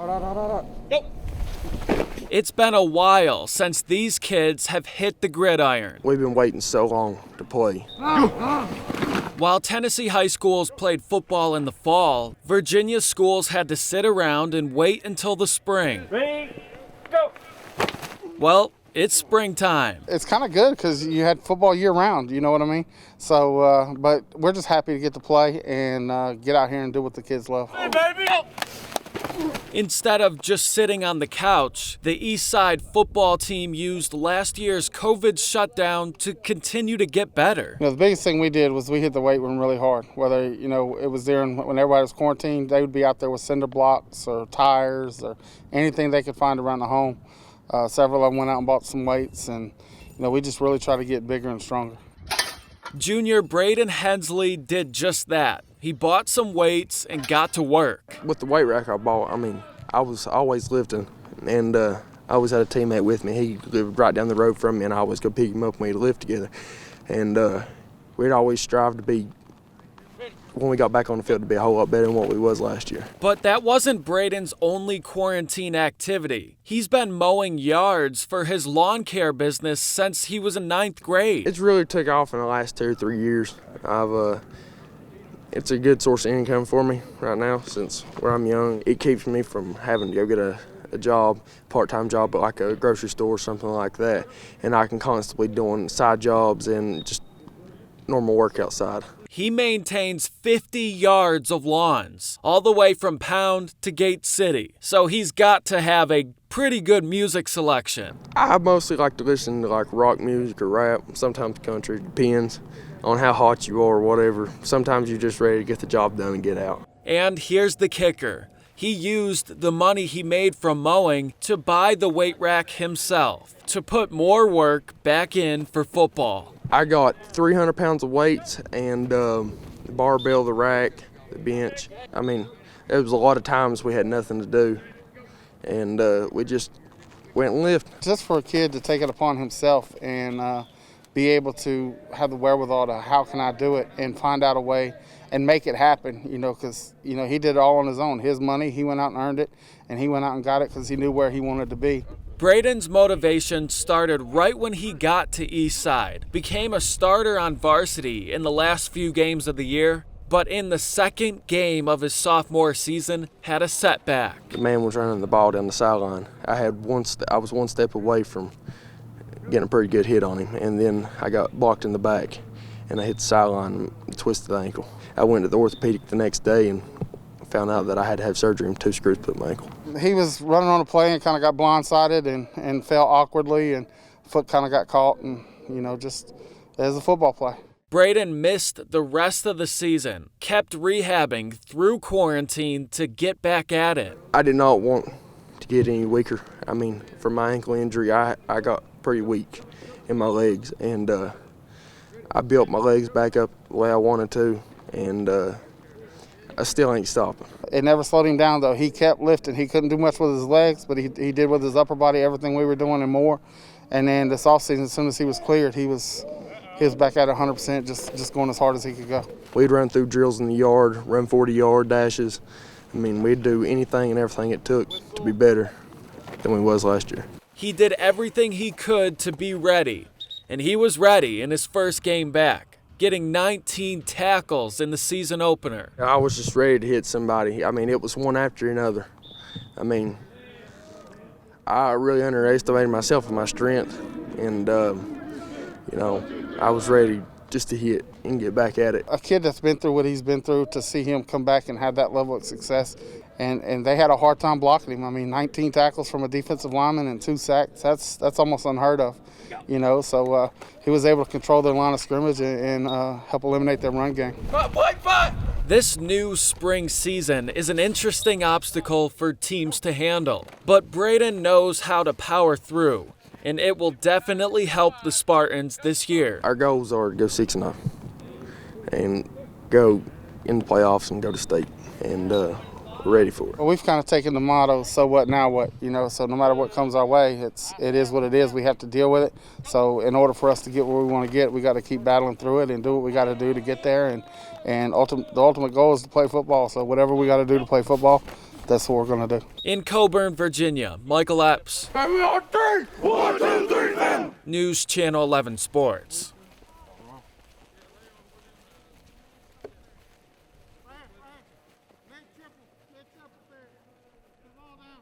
Go. It's been a while since these kids have hit the gridiron. We've been waiting so long to play. While Tennessee high schools played football in the fall, Virginia schools had to sit around and wait until the spring. Ready, go. Well, it's springtime. It's kind of good because you had football year round, you know what I mean? So, but we're just happy to get to play and get out here and do what the kids love. Hey, baby. Instead of just sitting on the couch, the East Side football team used last year's COVID shutdown to continue to get better. You know, the biggest thing we did was we hit the weight room really hard. Whether, you know, it was there when everybody was quarantined, they would be out there with cinder blocks or tires or anything they could find around the home. Several of them went out and bought some weights, and, you know, we just really try to get bigger and stronger. Junior Braedon Hensley did just that. He bought some weights and got to work. With the weight rack I bought, I was always lifting, and I always had a teammate with me. He lived right down the road from me, and I always go pick him up and we'd lift together. And we'd always strive to be, when we got back on the field, to be a whole lot better than what we was last year. But that wasn't Braedon's only quarantine activity. He's been mowing yards for his lawn care business since he was in 9th grade. It's really took off in the last 2 or 3 years. It's a good source of income for me right now since where I'm young. It keeps me from having to go get a job, part-time job at like a grocery store or something like that. And I can constantly doing side jobs and just normal work outside. He maintains 50 yards of lawns, all the way from Pound to Gate City. So he's got to have a pretty good music selection. I mostly like to listen to like rock music or rap, sometimes country, depends on how hot you are or whatever. Sometimes you're just ready to get the job done and get out. And here's the kicker. He used the money he made from mowing to buy the weight rack himself, to put more work back in for football. I got 300 pounds of weights and the barbell, the rack, the bench. There was a lot of times we had nothing to do, and we just went and lifted. Just for a kid to take it upon himself and be able to have the wherewithal to how can I do it and find out a way and make it happen, you know, because, you know, he did it all on his own. His money, he went out and earned it, and he went out and got it because he knew where he wanted to be. Braedon's motivation started right when he got to East Side, became a starter on varsity in the last few games of the year, but in the second game of his sophomore season had a setback. The man was running the ball down the sideline. I was one step away from getting a pretty good hit on him, and then I got blocked in the back, and I hit the sideline and twisted the ankle. I went to the orthopedic the next day and found out that I had to have surgery and 2 screws put in my ankle. He was running on a play and kind of got blindsided and fell awkwardly, and foot kind of got caught, and, you know, just as a football play. Braedon missed the rest of the season, kept rehabbing through quarantine to get back at it. I did not want to get any weaker. From my ankle injury, I got pretty weak in my legs, and I built my legs back up the way I wanted to, and I still ain't stopping. It never slowed him down, though. He kept lifting. He couldn't do much with his legs, but he did with his upper body everything we were doing and more. And then this offseason, as soon as he was cleared, he was back at 100%, just going as hard as he could go. We'd run through drills in the yard, run 40-yard dashes. We'd do anything and everything it took to be better than we was last year. He did everything he could to be ready, and he was ready in his first game back, getting 19 tackles in the season opener. I was just ready to hit somebody. It was one after another. I really underestimated myself and my strength, and, I was ready just to hit and get back at it. A kid that's been through what he's been through, to see him come back and have that level of success, and they had a hard time blocking him. 19 tackles from a defensive lineman and 2 sacks, that's almost unheard of, you know. So he was able to control their line of scrimmage and help eliminate their run game. This new spring season is an interesting obstacle for teams to handle, but Braedon knows how to power through, and it will definitely help the Spartans this year. Our goals are to go 6-0 and go in the playoffs and go to state, and we're ready for it. Well, we've kind of taken the motto, so what, now what? You know, so no matter what comes our way, it is what it is. We have to deal with it. So in order for us to get where we want to get, we got to keep battling through it and do what we got to do to get there. And the ultimate goal is to play football. So whatever we got to do to play football, that's what we're going to do. In Coburn, Virginia, Michael Epps. News Channel 11 Sports. Triple there. Come on down.